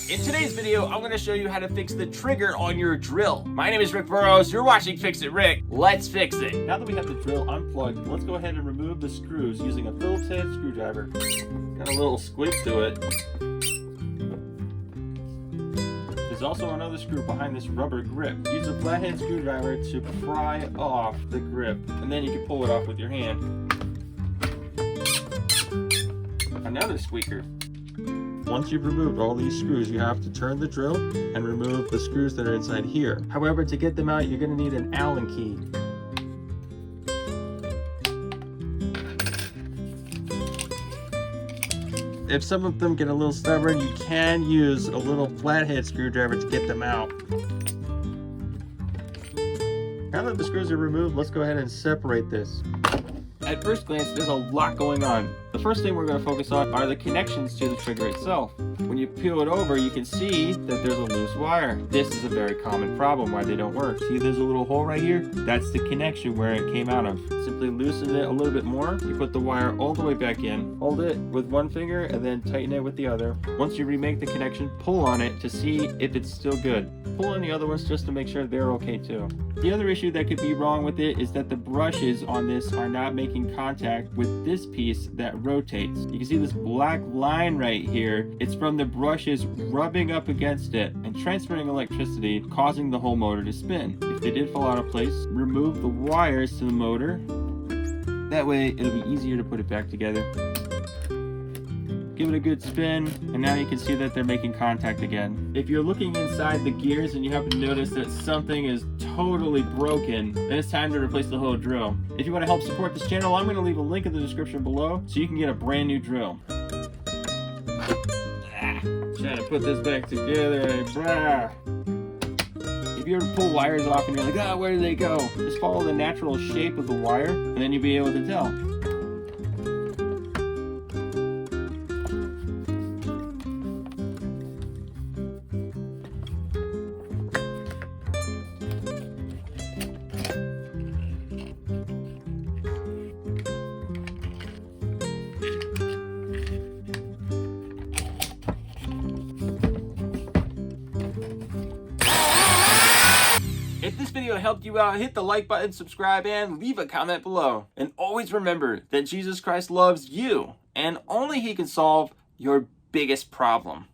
In today's video, I'm going to show you how to fix the trigger on your drill. My name is Rick Burrows. You're watching Fix It Rick. Let's fix it. Now that we have the drill unplugged, let's go ahead and remove the screws using a Phillips head screwdriver. Got a little squeak to it. There's also another screw behind this rubber grip. Use a flathead screwdriver to pry off the grip, and then you can pull it off with your hand. Another squeaker. Once you've removed all these screws, you have to turn the drill and remove the screws that are inside here. However, to get them out, you're going to need an Allen key. If some of them get a little stubborn, you can use a little flathead screwdriver to get them out. Now that the screws are removed, let's go ahead and separate this. At first glance, there's a lot going on. The first thing we're going to focus on are the connections to the trigger itself. When you peel it over, you can see that there's a loose wire. This is a very common problem why they don't work. See, there's a little hole right here? That's the connection where it came out of. Simply loosen it a little bit more. You put the wire all the way back in. Hold it with one finger and then tighten it with the other. Once you remake the connection, pull on it to see if it's still good. Pull on the other ones just to make sure they're okay too. The other issue that could be wrong with it is that the brushes on this are not making contact with this piece that rotates. You can see this black line right here. It's from the brushes rubbing up against it and transferring electricity, causing the whole motor to spin. If they did fall out of place, remove the wires to the motor. That way it'll be easier to put it back together. Give it a good spin, and now you can see that they're making contact again. If you're looking inside the gears and you happen to notice that something is totally broken, then it's time to replace the whole drill. If you want to help support this channel, I'm going to leave a link in the description below so you can get a brand new drill. Trying to put this back together. If you ever pull wires off and you're like, where did they go? Just follow the natural shape of the wire, and then you'll be able to tell. If this video helped you out, hit the like button, subscribe, and leave a comment below. And always remember that Jesus Christ loves you, and only He can solve your biggest problem.